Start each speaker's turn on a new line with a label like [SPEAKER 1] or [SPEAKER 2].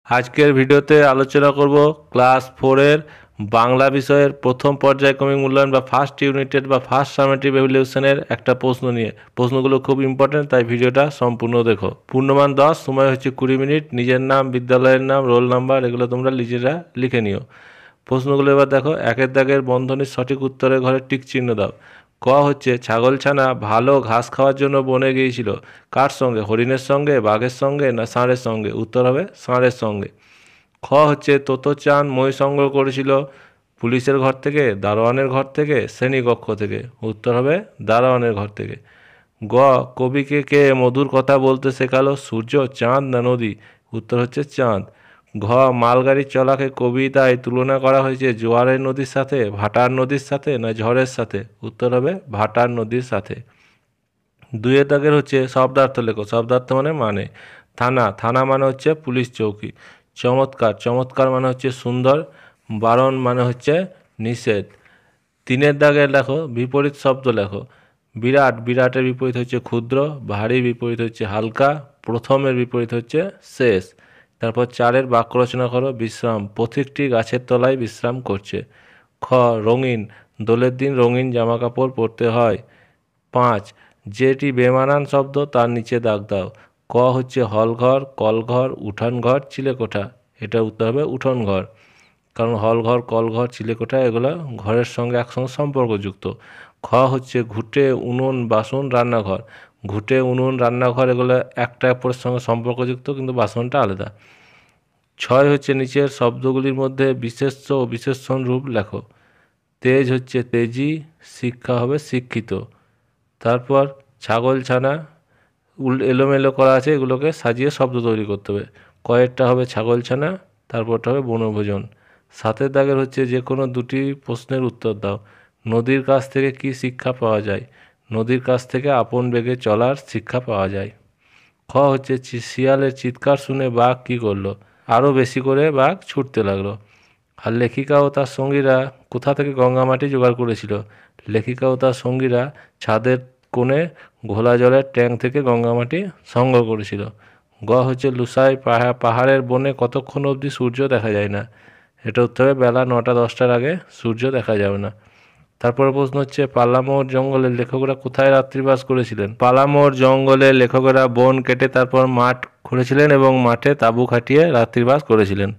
[SPEAKER 1] আজকের ভিডিওতে আলোচনা করব ক্লাস 4 এর বাংলা বিষয়ের প্রথম পর্যায়ক্রমিক মূল্যায়ন বা ফার্স্ট ইউনিটেড বা ফার্স্ট সামেটিভ এভালুয়েশনের একটা প্রশ্ন নিয়ে। প্রশ্নগুলো খুব ইম্পর্টেন্ট, তাই ভিডিওটা সম্পূর্ণ দেখো। পূর্ণমান 10, সময় হচ্ছে 20 মিনিট। নিজের নাম, বিদ্যালয়ের নাম, রোল নাম্বার এগুলো তোমরা নিজেরা লিখে নিও। প্রশ্নগুলো এবার দেখো। একের দাগের বন্ধনীর সঠিক উত্তরের ঘরে টিক চিহ্ন দাও। ক হচ্ছে ছাগলছানা ভালো ঘাস খাওয়ার জন্য বনে গিয়েছিল। কার সঙ্গে? হরিণের সঙ্গে, বাঘের সঙ্গে না ষাঁড়ের সঙ্গে? উত্তর হবে ষাঁড়ের সঙ্গে। খ হচ্ছে তোতোচান মই সংগ্রহ করেছিল পুলিশের ঘর থেকে, দারোয়ানের ঘর থেকে, শ্রেণীকক্ষ থেকে? উত্তর হবে দারোয়ানের ঘর থেকে। গ কবিকে কে মধুর কথা বলতে শেখালো? সূর্য, চাঁদ না নদী? উত্তর হচ্ছে চাঁদ। ঘ মালগাড়ির চলাকে কবিতায় তুলনা করা হয়েছে জোয়ারের নদীর সাথে, ভাটার নদীর সাথে না ঝড়ের সাথে? উত্তর হবে ভাটার নদীর সাথে। দুইয়ের দাগের হচ্ছে শব্দার্থ লেখো। শব্দার্থ মানে থানা, থানা মানে হচ্ছে পুলিশ চৌকি। চমৎকার, চমৎকার মানে হচ্ছে সুন্দর। বারণ মানে হচ্ছে নিষেধ। তিনের দাগে লেখো বিপরীত শব্দ লেখো। বিরাট, বিরাটের বিপরীত হচ্ছে ক্ষুদ্র। ভারী বিপরীত হচ্ছে হালকা। প্রথমের বিপরীত হচ্ছে শেষ। তারপর চারের বাক্য রচনা করো। বিশ্রাম, পথিকটি গাছের তলায় বিশ্রাম করছে। খ রঙিন, দোলের দিন রঙিন জামা কাপড় পরতে হয়। 5 যেটি বেমানান শব্দ তার নিচে দাগ দাও। ক হচ্ছে হলঘর, কলঘর, উঠানঘর, চিলেকোঠা? এটা উত্তর হবে উঠোনঘর, কারণ হলঘর, কলঘর, চিলেকোঠা এগুলো ঘরের সঙ্গে একসঙ্গে সম্পর্কযুক্ত। খ হচ্ছে ঘুঁটে, উনুন, বাসন, রান্নাঘর। ঘুঁটে, উনুন, রান্নাঘর এগুলো একটা অপরের সঙ্গে সম্পর্কযুক্ত, কিন্তু বাসনটা আলাদা। 6 হচ্ছে নিচের শব্দগুলির মধ্যে বিশেষ্য ও বিশেষণ রূপ লেখো। তেজ হচ্ছে তেজি, শিক্ষা হবে শিক্ষিত। তারপর ছাগলছানা এলোমেলো করা আছে, এগুলোকে সাজিয়ে শব্দ তৈরি করতে হবে। কয়েকটা হবে ছাগলছানা, তারপরটা হবে বনভোজন। 7এর দাগের হচ্ছে যে কোনো দুটি প্রশ্নের উত্তর দাও। নদীর কাছ থেকে কি শিক্ষা পাওয়া যায়? নদীর কাছ থেকে আপন বেগে চলার শিক্ষা পাওয়া যায়। খ হচ্ছে শিয়ালের চিৎকার শুনে বাঘ কী করলো? আরও বেশি করে বাঘ ছুটতে লাগলো। আর লেখিকা ও তার সঙ্গীরা কোথা থেকে গঙ্গা মাটি জোগাড় করেছিল? লেখিকা ও তার সঙ্গীরা ছাদের কোণে ঘোলা জলের ট্যাঙ্ক থেকে গঙ্গা মাটি সংগ্রহ করেছিল। গ হচ্ছে লুসাই পাহাড়ের বনে কতক্ষণ অবধি সূর্য দেখা যায় না? এটা উত্তর হবে বেলা 9টা 10টার আগে সূর্য দেখা যাবে না। তারপরে প্রশ্ন হচ্ছে পালামোর জঙ্গলের লেখকরা কোথায় রাত্রিবাস করেছিলেন? পালামোর জঙ্গলে লেখকেরা বন কেটে তারপর মাঠ খুঁড়েছিলেন এবং মাঠে তাঁবু খাটিয়ে রাত্রিবাস করেছিলেন।